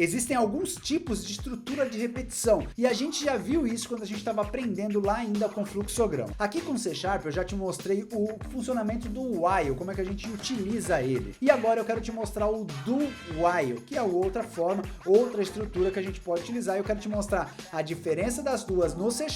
existem alguns tipos de estrutura de repetição, e a gente já viu isso quando a gente estava aprendendo lá ainda com fluxograma. Aqui com C# eu já te mostrei o funcionamento do while, como é que a gente utiliza ele. E agora eu quero te mostrar o do while, que é outra forma, outra estrutura que a gente pode utilizar. Eu quero te mostrar a diferença das duas no C#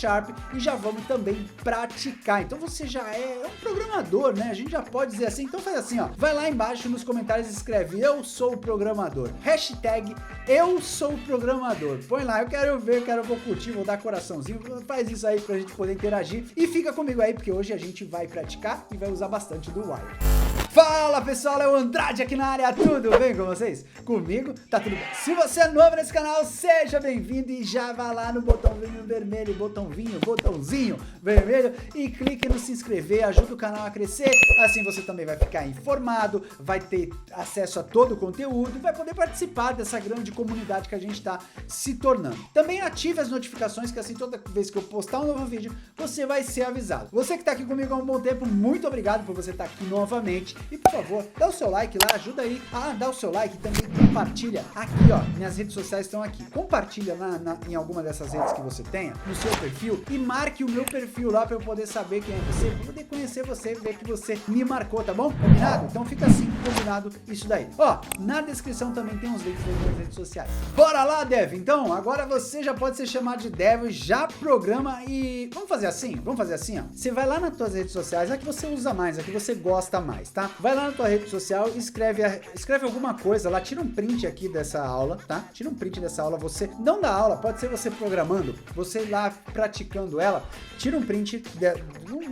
e já vamos também praticar. Então você já é um programador, né? A gente já pode dizer assim. Então faz assim, ó, vai lá embaixo nos comentários e escreve eu sou programador, hashtag eu sou programador, põe lá, vou curtir, vou dar coraçãozinho, faz isso aí pra gente poder interagir e fica comigo aí, porque hoje a gente vai praticar e vai usar bastante do while. Fala pessoal, é o Andrade aqui na área, tudo bem com vocês? Comigo tá tudo bem. Se você é novo nesse canal, seja bem-vindo e já vá lá no botãozinho vermelho, botãozinho vermelho e clique no se inscrever, ajuda o canal a crescer, assim você também vai ficar informado, vai ter acesso a todo o conteúdo e vai poder participar dessa grande comunidade que a gente tá se tornando. Também ative as notificações, que assim toda vez que eu postar um novo vídeo, você vai ser avisado. Você que tá aqui comigo há um bom tempo, muito obrigado por você estar aqui novamente. E por favor, dá o seu like lá, ajuda aí a dar o seu like, também compartilha aqui, ó, minhas redes sociais estão aqui. Compartilha em alguma dessas redes que você tenha, no seu perfil, e marque o meu perfil lá para eu poder saber quem é você, para poder conhecer você, ver que você me marcou, tá bom? Combinado? Então fica assim, combinado isso daí. Ó, na descrição também tem uns links das minhas redes sociais. Bora lá, Dev! Então, agora você já pode ser chamado de Dev, já programa e... Vamos fazer assim, ó. Você vai lá nas tuas redes sociais, a que você usa mais, a que você gosta mais, tá? Vai lá na tua rede social e escreve alguma coisa lá, tira um print aqui dessa aula, tá? Tira um print dessa aula, você, não da aula, pode ser você programando, você lá praticando ela, tira um print de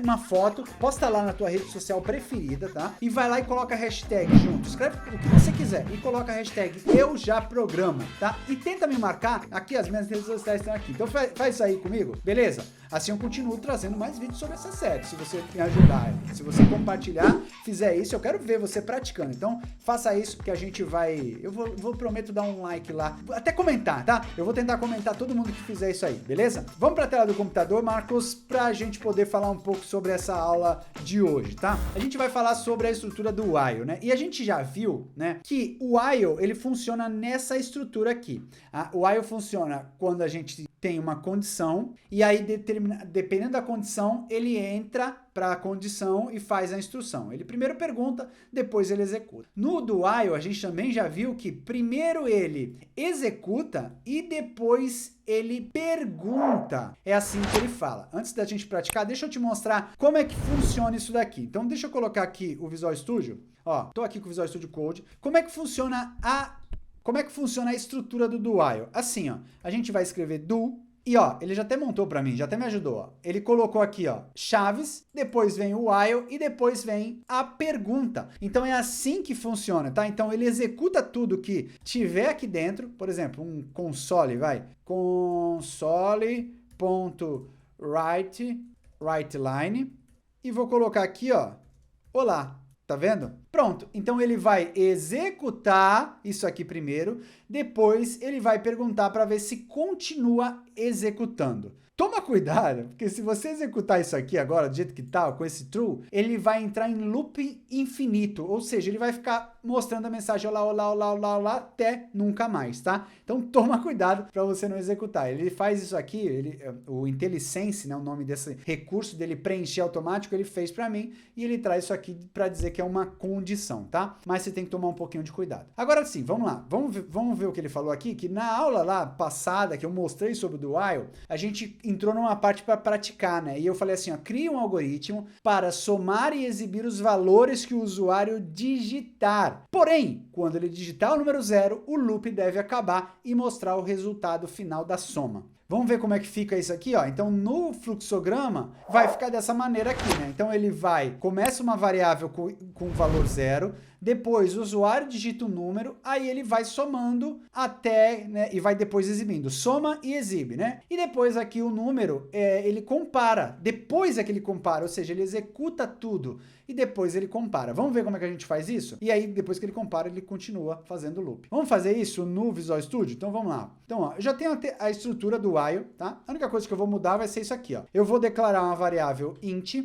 uma foto, posta lá na tua rede social preferida, tá? E vai lá e coloca a hashtag junto, escreve o que você quiser e coloca a hashtag eu já programo, tá? E tenta me marcar, aqui as minhas redes sociais estão aqui, então faz isso aí comigo, beleza? Assim eu continuo trazendo mais vídeos sobre essa série, se você me ajudar, se você compartilhar, fizer isso, eu quero ver você praticando, então faça isso que a gente vai, eu prometo dar um like lá, até comentar, tá? Eu vou tentar comentar todo mundo que fizer isso aí, beleza? Vamos para a tela do computador, Marcos, pra gente poder falar um pouco sobre essa aula de hoje, tá? A gente vai falar sobre a estrutura do while, né? E a gente já viu, né, que o while, ele funciona nessa estrutura aqui. O while funciona quando a gente tem uma condição e aí dependendo da condição, ele entra para a condição e faz a instrução. Ele primeiro pergunta, depois ele executa. No do while, a gente também já viu que primeiro ele executa e depois ele pergunta. É assim que ele fala. Antes da gente praticar, deixa eu te mostrar como é que funciona isso daqui. Então, deixa eu colocar aqui o Visual Studio. Ó, tô aqui com o Visual Studio Code. Como é que funciona a estrutura do while? Assim, ó, a gente vai escrever do, e ó, ele já até montou para mim, já até me ajudou, ó. Ele colocou aqui, ó, chaves, depois vem o while e depois vem a pergunta. Então é assim que funciona, tá? Então ele executa tudo que tiver aqui dentro, por exemplo, um console, vai, console.writeLine, e vou colocar aqui, ó, olá. Tá vendo? Pronto, então ele vai executar isso aqui primeiro, depois ele vai perguntar para ver se continua executando. Toma cuidado, porque se você executar isso aqui agora, do jeito que tá, com esse true, ele vai entrar em loop infinito, ou seja, ele vai ficar mostrando a mensagem olá, olá, olá, olá, olá, até nunca mais, tá? Então toma cuidado para você não executar. Ele faz isso aqui, o IntelliSense, né, o nome desse recurso dele preencher automático, ele fez para mim e ele traz isso aqui para dizer que é uma condição, tá? Mas você tem que tomar um pouquinho de cuidado. Agora sim, vamos lá, vamos ver o que ele falou aqui, que na aula lá passada que eu mostrei sobre o do while, a gente entrou numa parte para praticar, né? E eu falei assim, ó, cria um algoritmo para somar e exibir os valores que o usuário digitar. Porém, quando ele digitar o número 0, o loop deve acabar e mostrar o resultado final da soma. Vamos ver como é que fica isso aqui, ó. Então, no fluxograma, vai ficar dessa maneira aqui, né? Então, começa uma variável com valor 0, depois o usuário digita um número, aí ele vai somando até, né, e vai depois exibindo. Soma e exibe, né? E depois aqui o número, ele compara. Depois é que ele compara, ou seja, ele executa tudo e depois ele compara. Vamos ver como é que a gente faz isso? E aí, depois que ele compara, ele continua fazendo o loop. Vamos fazer isso no Visual Studio? Então, vamos lá. Então, ó, eu já tenho a estrutura do while, tá? A única coisa que eu vou mudar vai ser isso aqui, ó. Eu vou declarar uma variável int,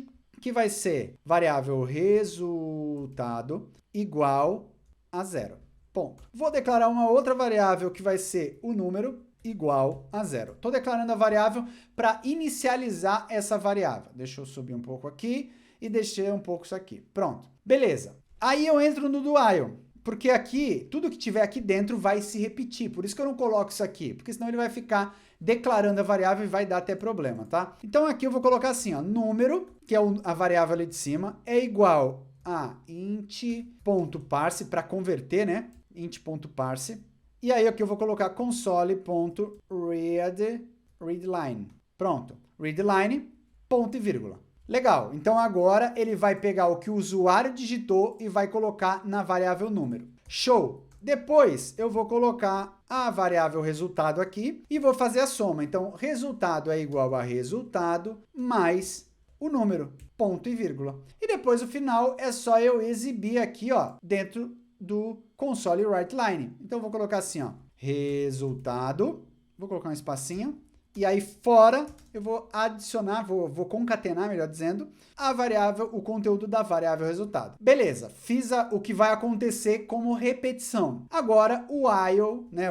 que vai ser variável resultado igual a 0. ponto. Vou declarar uma outra variável que vai ser o número igual a 0. Estou declarando a variável para inicializar essa variável. Deixa eu subir um pouco aqui e deixei um pouco isso aqui. Pronto. Beleza. Aí eu entro no do while, porque aqui, tudo que tiver aqui dentro vai se repetir. Por isso que eu não coloco isso aqui, porque senão ele vai ficar declarando a variável e vai dar até problema, tá? Então aqui eu vou colocar assim, ó, número, que é a variável ali de cima, é igual a int.parse, para converter, né? int.parse. E aí aqui eu vou colocar console.readline. Pronto. Readline, ponto e vírgula. Legal. Então agora ele vai pegar o que o usuário digitou e vai colocar na variável número. Show! Depois eu vou colocar a variável resultado aqui e vou fazer a soma. Então, resultado é igual a resultado mais o número, ponto e vírgula. E depois o final é só eu exibir aqui, ó, dentro do console writeline. Então, eu vou colocar assim, ó, resultado, vou colocar um espacinho, e aí fora eu vou adicionar, vou concatenar, melhor dizendo, a variável, o conteúdo da variável resultado. Beleza, fiz o que vai acontecer como repetição. Agora o while, né,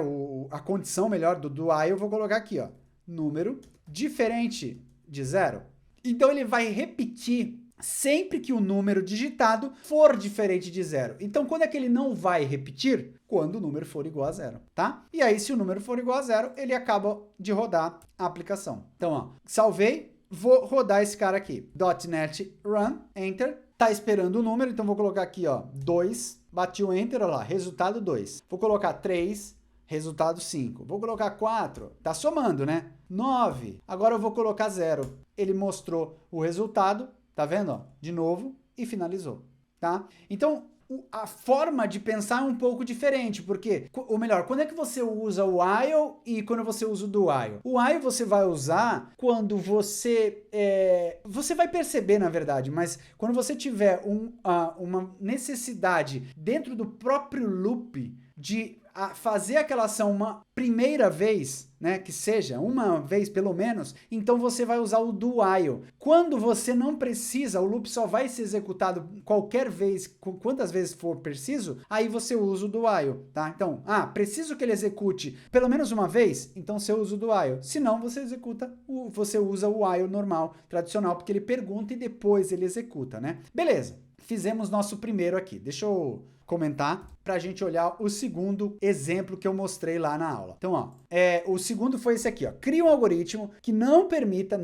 a condição melhor do while, eu vou colocar aqui, ó, número diferente de 0. Então ele vai repetir sempre que o número digitado for diferente de 0. Então, quando é que ele não vai repetir? Quando o número for igual a 0, tá? E aí, se o número for igual a 0, ele acaba de rodar a aplicação. Então, ó, salvei, vou rodar esse cara aqui. .NET Run, Enter, tá esperando o número, então vou colocar aqui, ó, 2, bati o Enter, olha lá, resultado 2. Vou colocar 3, resultado 5. Vou colocar 4, tá somando, né? 9, agora eu vou colocar 0. Ele mostrou o resultado, tá vendo? Ó, de novo, e finalizou, tá? Então, a forma de pensar é um pouco diferente, porque, ou melhor, quando é que você usa o while e quando você usa o do while? O while você vai usar quando você vai perceber, na verdade, mas quando você tiver uma necessidade dentro do próprio loop de fazer aquela ação uma primeira vez, né, que seja uma vez pelo menos, então você vai usar o do while. Quando você não precisa, o loop só vai ser executado qualquer vez, quantas vezes for preciso, aí você usa o do while, tá? Então, preciso que ele execute pelo menos uma vez, então você usa o do while. Se não, você você usa o while normal, tradicional, porque ele pergunta e depois ele executa, né? Beleza, fizemos nosso primeiro aqui. Deixa eu comentar para a gente olhar o segundo exemplo que eu mostrei lá na aula. Então, ó, o segundo foi esse aqui, ó. Cria um algoritmo que não permita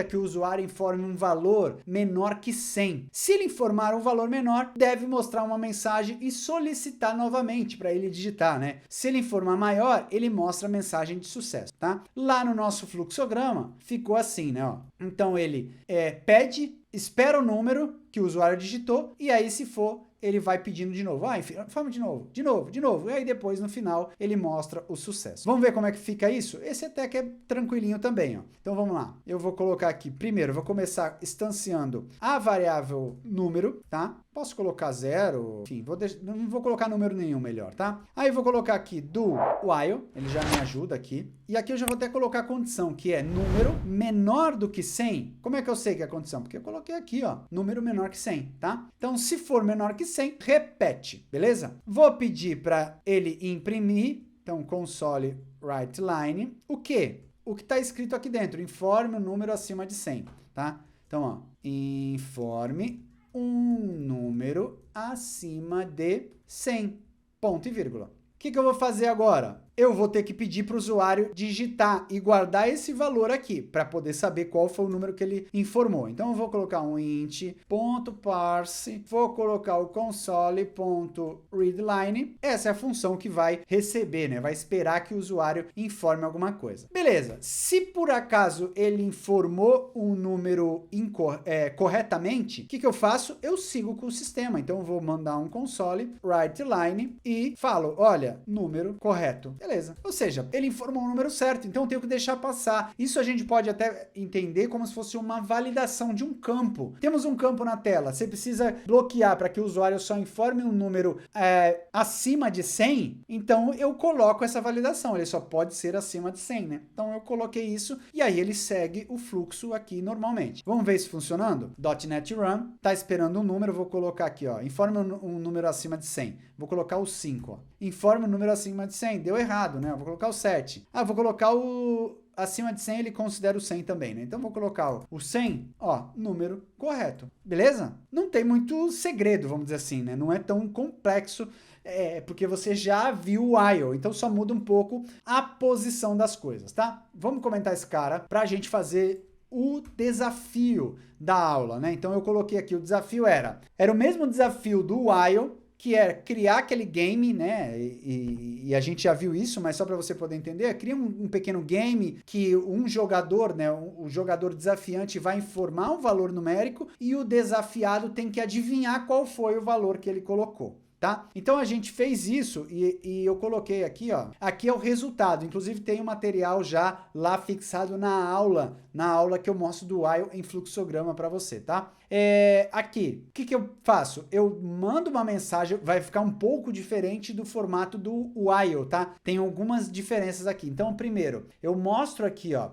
que o usuário informe um valor menor que 100. Se ele informar um valor menor, deve mostrar uma mensagem e solicitar novamente para ele digitar, né? Se ele informar maior, ele mostra a mensagem de sucesso, tá? Lá no nosso fluxograma, ficou assim, né, ó. Então, ele pede, espera o número que o usuário digitou, e aí, se for, ele vai pedindo de novo. Informa de novo. E aí depois, no final, ele mostra o sucesso. Vamos ver como é que fica isso? Esse até que é tranquilinho também, ó. Então, vamos lá. Eu vou colocar aqui, primeiro, eu vou começar instanciando a variável número, tá? Posso colocar 0, enfim, não vou colocar número nenhum melhor, tá? Aí eu vou colocar aqui do while, ele já me ajuda aqui. E aqui eu já vou até colocar a condição, que é número menor do que 100. Como é que eu sei que é a condição? Porque eu coloquei aqui, ó, número menor que 100, tá? Então, se for menor que 100, repete, beleza? Vou pedir para ele imprimir, então, console writeline, o quê? O que está escrito aqui dentro, informe um número acima de 100, tá? Então, ó, informe um número acima de 100, ponto e vírgula. O que eu vou fazer agora? Eu vou ter que pedir para o usuário digitar e guardar esse valor aqui, para poder saber qual foi o número que ele informou. Então, eu vou colocar um int.parse, vou colocar o console.readline. Essa é a função que vai receber, né? Vai esperar que o usuário informe alguma coisa. Beleza. Se por acaso ele informou um número corretamente, o que eu faço? Eu sigo com o sistema. Então, eu vou mandar um console.writeline e falo, olha, número correto. Beleza. Ou seja, ele informou o número certo, então eu tenho que deixar passar. Isso a gente pode até entender como se fosse uma validação de um campo. Temos um campo na tela, você precisa bloquear para que o usuário só informe um número acima de 100, então eu coloco essa validação, ele só pode ser acima de 100, né? Então eu coloquei isso e aí ele segue o fluxo aqui normalmente. Vamos ver isso funcionando? .NET Run, tá esperando um número, vou colocar aqui, ó, informe um número acima de 100. Vou colocar o 5, ó. Informe o número acima de 100, deu errado, né? Vou colocar o 7. Ah, vou colocar o acima de 100, ele considera o 100 também, né? Então vou colocar o 100, ó, número correto. Beleza? Não tem muito segredo, vamos dizer assim, né? Não é tão complexo, porque você já viu o while, então só muda um pouco a posição das coisas, tá? Vamos comentar esse cara pra gente fazer o desafio da aula, né? Então eu coloquei aqui, o desafio era o mesmo desafio do while, que é criar aquele game, né? E a gente já viu isso, mas só para você poder entender, cria um pequeno game que um jogador, né? O jogador desafiante vai informar um valor numérico e o desafiado tem que adivinhar qual foi o valor que ele colocou. Tá? Então a gente fez isso e eu coloquei aqui, ó, aqui é o resultado, inclusive tem um material já lá fixado na aula que eu mostro do while em fluxograma para você, tá? Aqui, o que eu faço? Eu mando uma mensagem, vai ficar um pouco diferente do formato do while, tá? Tem algumas diferenças aqui. Então, primeiro, eu mostro aqui, ó,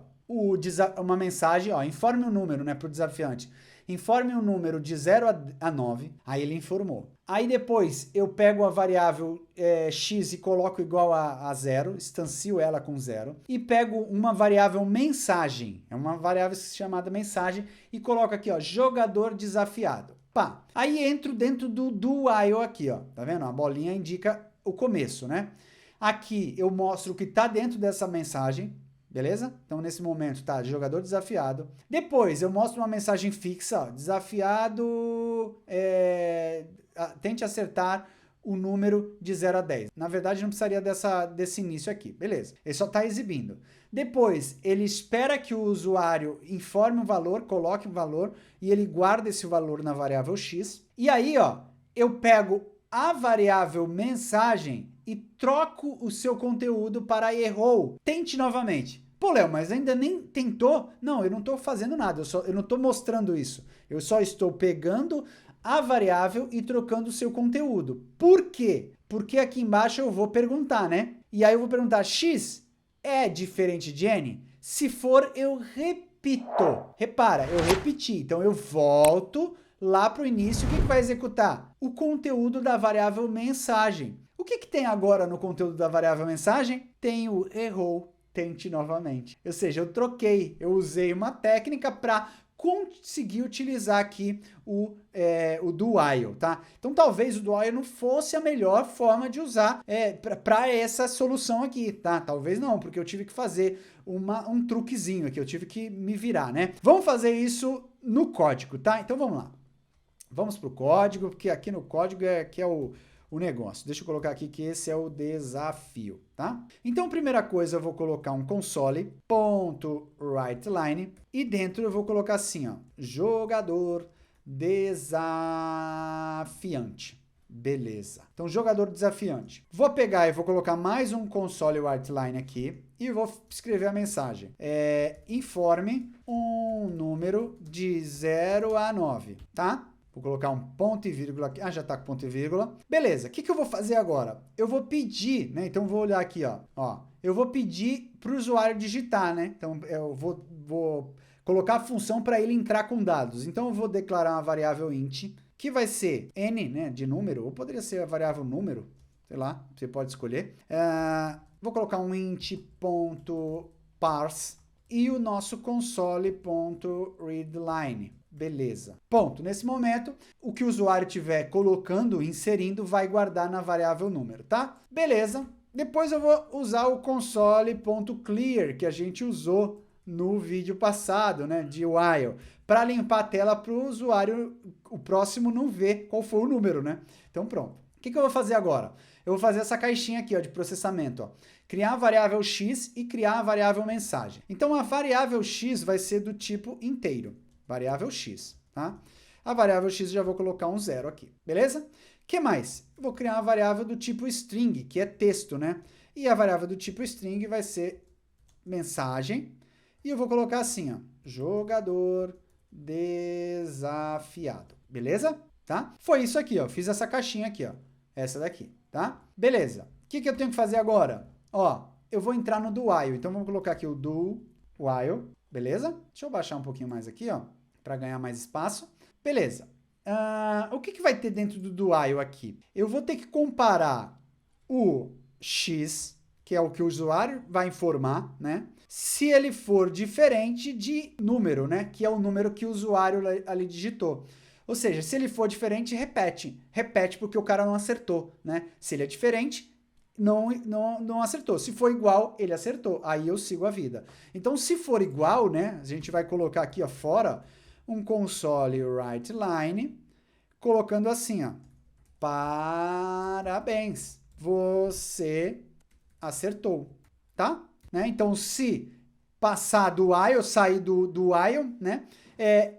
uma mensagem, ó, informe o número, né, para o desafiante. Informe um número de 0 a 9, aí ele informou. Aí depois eu pego a variável x e coloco igual a 0, instancio ela com 0, e pego uma variável mensagem, é uma variável chamada mensagem, e coloco aqui, ó, jogador desafiado. Pá. Aí entro dentro do while aqui, ó, tá vendo? A bolinha indica o começo, né? Aqui eu mostro o que tá dentro dessa mensagem, beleza? Então, nesse momento, tá, jogador desafiado. Depois, eu mostro uma mensagem fixa, ó, desafiado, tente acertar o número de 0 a 10. Na verdade, não precisaria desse início aqui, beleza. Ele só está exibindo. Depois, ele espera que o usuário informe o valor, coloque o valor, e ele guarda esse valor na variável x. E aí, ó, eu pego a variável mensagem e troco o seu conteúdo para errou. Tente novamente. Pô, Léo, mas ainda nem tentou? Não, eu não estou fazendo nada, eu não estou mostrando isso. Eu só estou pegando a variável e trocando o seu conteúdo. Por quê? Porque aqui embaixo eu vou perguntar, né? E aí eu vou perguntar, x é diferente de n? Se for, eu repito. Repara, eu repeti. Então eu volto lá para o início. O que vai executar? O conteúdo da variável mensagem. O que tem agora no conteúdo da variável mensagem? Tem o errou, tente novamente. Ou seja, eu troquei, eu usei uma técnica para conseguir utilizar aqui o do while, tá? Então talvez o do while não fosse a melhor forma de usar para essa solução aqui, tá? Talvez não, porque eu tive que fazer um truquezinho aqui, eu tive que me virar, né? Vamos fazer isso no código, tá? Então vamos lá. Vamos para o código, porque aqui no código é o negócio. Deixa eu colocar aqui que esse é o desafio, tá? Então, primeira coisa, eu vou colocar um console.writeLine e dentro eu vou colocar assim, ó, jogador desafiante. Beleza. Então, jogador desafiante. Vou pegar e vou colocar mais um console.writeLine aqui e vou escrever a mensagem. Informe um número de 0 a 9, tá? Vou colocar um ponto e vírgula aqui. Ah, já tá com ponto e vírgula. Beleza, o que eu vou fazer agora? Eu vou pedir, né? Então, vou olhar aqui, ó. Eu vou pedir para o usuário digitar, né? Então, eu vou colocar a função para ele entrar com dados. Então, eu vou declarar uma variável int, que vai ser n, né? De número, ou poderia ser a variável número, sei lá, você pode escolher. Vou colocar um int.parse e o nosso console.readline. Beleza. Ponto. Nesse momento, o que o usuário estiver colocando, inserindo, vai guardar na variável número, tá? Beleza. Depois eu vou usar o console.clear, que a gente usou no vídeo passado, né, de while, para limpar a tela para o usuário, o próximo não ver qual foi o número, né? Então, pronto. O que eu vou fazer agora? Eu vou fazer essa caixinha aqui, ó, de processamento, ó. Criar a variável x e criar a variável mensagem. Então, a variável x vai ser do tipo inteiro. Variável x, tá? A variável x eu já vou colocar um 0 aqui, beleza? O que mais? Eu vou criar uma variável do tipo string, que é texto, né? E a variável do tipo string vai ser mensagem. E eu vou colocar assim, ó, jogador desafiado. Beleza? Tá? Foi isso aqui, ó. Fiz essa caixinha aqui, ó. Essa daqui, tá? Beleza. O que eu tenho que fazer agora? Ó, eu vou entrar no do while. Então, vamos colocar aqui o do while. Beleza? Deixa eu baixar um pouquinho mais aqui, ó, para ganhar mais espaço. Beleza. O que vai ter dentro do while aqui? Eu vou ter que comparar o x, que é o que o usuário vai informar, né? Se ele for diferente de número, né? Que é o número que o usuário ali digitou. Ou seja, se ele for diferente, repete. Repete porque o cara não acertou, né? Se ele é diferente, não acertou. Se for igual, ele acertou. Aí eu sigo a vida. Então, se for igual, né? A gente vai colocar aqui, ó, fora um console writeLine, colocando assim, ó. Parabéns, você acertou, tá? Né? Então, se passar do while, sair do while, né?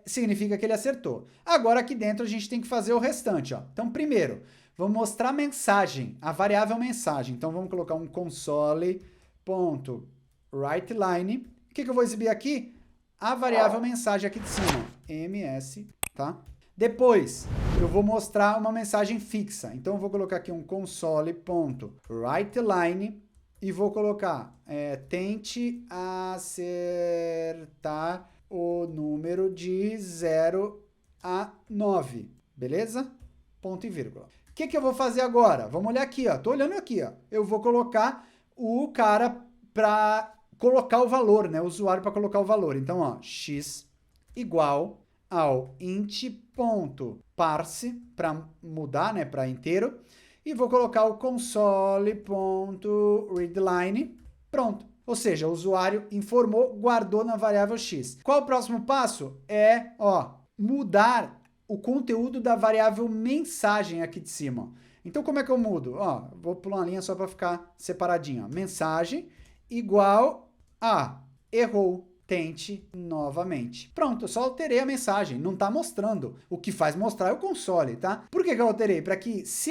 Significa que ele acertou. Agora, aqui dentro, a gente tem que fazer o restante, ó. Então, primeiro, vamos mostrar a mensagem, a variável mensagem. Então, vamos colocar um console.writeLine. O que eu vou exibir aqui? A variável mensagem aqui de cima, ms, tá? Depois, eu vou mostrar uma mensagem fixa. Então, eu vou colocar aqui um console.writeLine e vou colocar, tente acertar o número de 0 a 9, beleza? Ponto e vírgula. O que eu vou fazer agora? Vamos olhar aqui, ó. Tô olhando aqui, ó. Eu vou colocar o cara para colocar o valor, né? O usuário para colocar o valor. Então, ó, x igual ao int.parse para mudar, né, para inteiro, e vou colocar o console.readline. Pronto. Ou seja, o usuário informou, guardou na variável x. Qual o próximo passo? Mudar o conteúdo da variável mensagem aqui de cima. Então, como é que eu mudo? Ó, vou pular uma linha só para ficar separadinho. Ó. Mensagem igual a errou. Tente novamente. Pronto, eu só alterei a mensagem, não está mostrando. O que faz mostrar é o console, tá? Por que eu alterei? Para que se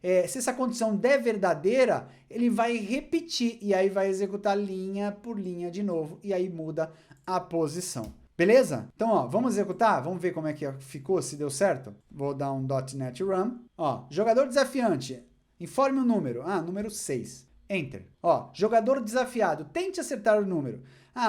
essa condição der verdadeira, ele vai repetir e aí vai executar linha por linha de novo e aí muda a posição. Beleza? Então, ó, vamos executar? Vamos ver como é que ficou, se deu certo? Vou dar um .NET Run. Ó, jogador desafiante, informe o número. Número 6. Enter. Ó, jogador desafiado. Tente acertar o número.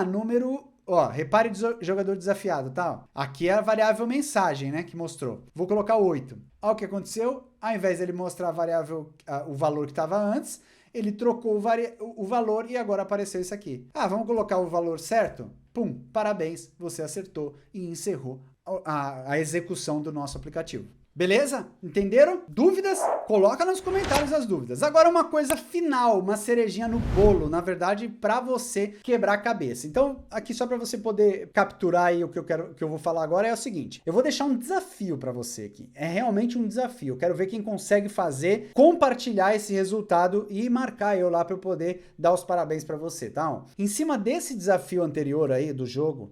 Número... Ó, repare jogador desafiado, tá? Aqui é a variável mensagem, né, que mostrou. Vou colocar 8. Olha o que aconteceu. Ao invés de ele mostrar a variável, o valor que estava antes, ele trocou o valor e agora apareceu isso aqui. Vamos colocar o valor certo? Pum, parabéns, você acertou e encerrou a execução do nosso aplicativo. Beleza? Entenderam? Dúvidas? Coloca nos comentários as dúvidas. Agora uma coisa final, uma cerejinha no bolo, na verdade, para você quebrar a cabeça. Então, aqui só para você poder capturar aí o que eu vou falar agora é o seguinte. Eu vou deixar um desafio para você aqui. É realmente um desafio. Eu quero ver quem consegue fazer, compartilhar esse resultado e marcar eu lá para eu poder dar os parabéns para você, tá? Em cima desse desafio anterior aí do jogo,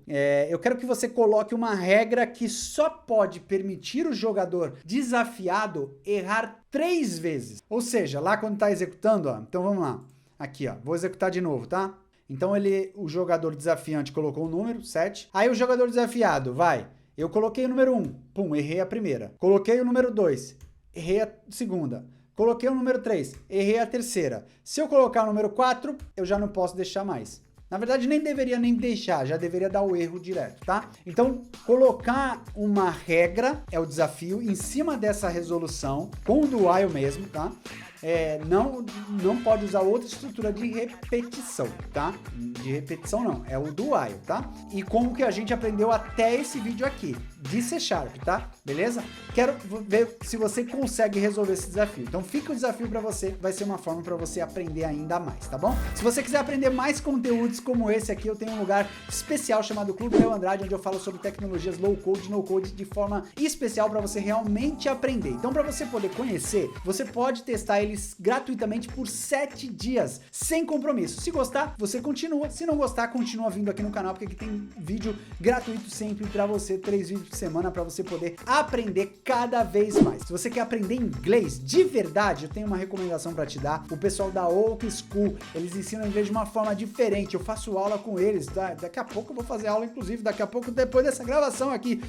eu quero que você coloque uma regra que só pode permitir o jogador desafiado errar 3 vezes. Ou seja, lá quando está executando, ó, então vamos lá. Aqui, ó, vou executar de novo, tá? Então o jogador desafiante colocou o número, 7. Aí o jogador desafiado, eu coloquei o número 1, pum, errei a primeira. Coloquei o número 2, errei a segunda. Coloquei o número 3, errei a terceira. Se eu colocar o número 4, eu já não posso deixar mais. Na verdade, nem deveria nem deixar, já deveria dar o erro direto, tá? Então, colocar uma regra é o desafio em cima dessa resolução, com o do while mesmo, tá? Não pode usar outra estrutura de repetição, tá? De repetição não, é o do while, tá? E como que a gente aprendeu até esse vídeo aqui, de C#, tá? Beleza? Quero ver se você consegue resolver esse desafio. Então fica o desafio para você, vai ser uma forma para você aprender ainda mais, tá bom? Se você quiser aprender mais conteúdos como esse aqui, eu tenho um lugar especial chamado Clube Leo Andrade, onde eu falo sobre tecnologias low code, no code de forma especial para você realmente aprender. Então, para você poder conhecer, você pode testar eles gratuitamente por 7 dias, sem compromisso. Se gostar, você continua. Se não gostar, continua vindo aqui no canal, porque aqui tem vídeo gratuito sempre para você, 3 vídeos por semana para você poder aprender cada vez mais. Se você quer aprender inglês de verdade, eu tenho uma recomendação para te dar. O pessoal da Oak School, eles ensinam inglês de uma forma diferente. Eu faço aula com eles, tá? Daqui a pouco eu vou fazer aula, inclusive, daqui a pouco, depois dessa gravação aqui.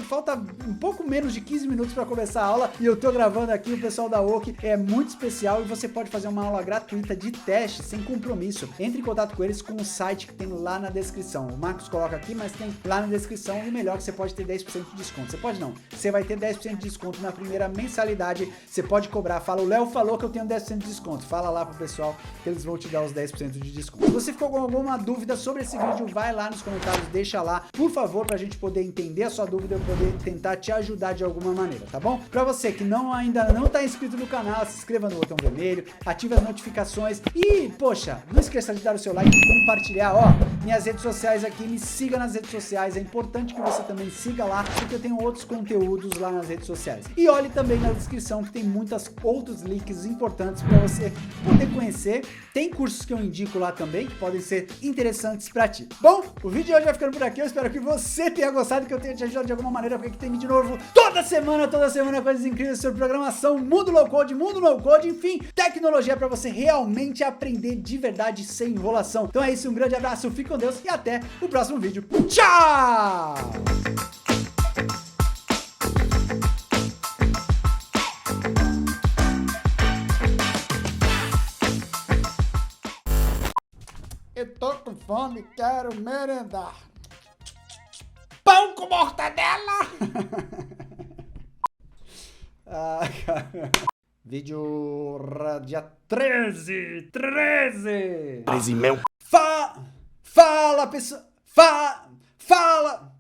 Falta um pouco menos de 15 minutos para começar a aula e eu tô gravando aqui. O pessoal da Oak é muito especial e você pode fazer uma aula gratuita de teste, sem compromisso. Entre em contato com eles com o site que tem lá na descrição. O Marcos coloca aqui, mas tem lá na descrição. E o melhor, que você pode ter 10% de desconto. Você pode não, você vai ter 10% de desconto na primeira mensalidade. Você pode cobrar, fala, o Léo falou que eu tenho 10% de desconto. Fala lá pro pessoal que eles vão te dar os 10% de desconto. Se você ficou com alguma dúvida sobre esse vídeo, vai lá nos comentários, deixa lá, por favor, pra gente poder entender a sua dúvida e eu poder tentar te ajudar de alguma maneira, tá bom? Pra você que ainda não tá inscrito no canal, se inscreva no botão vermelho, ative as notificações e, poxa, não esqueça de dar o seu like e compartilhar, ó, minhas redes sociais aqui, me siga nas redes sociais, é importante que você também siga lá, porque eu tenho outros conteúdos lá nas redes sociais. E olhe também na descrição que tem muitos outros links importantes para você poder conhecer. Tem cursos que eu indico lá também, que podem ser interessantes para ti. Bom, o vídeo de hoje vai ficando por aqui, eu espero que você tenha gostado, que eu tenha te ajudado de alguma maneira, porque aqui tem vídeo novo toda semana coisas incríveis sobre programação, mundo low code, mundo no code, enfim, tecnologia para você realmente aprender de verdade sem enrolação. Então é isso, um grande abraço, fique com Deus e até o próximo vídeo. Tchau! Eu tô com fome, quero merendar. Pão com mortadela! Cara. Vídeo dia 13 meu. Fala, pessoal. Fala.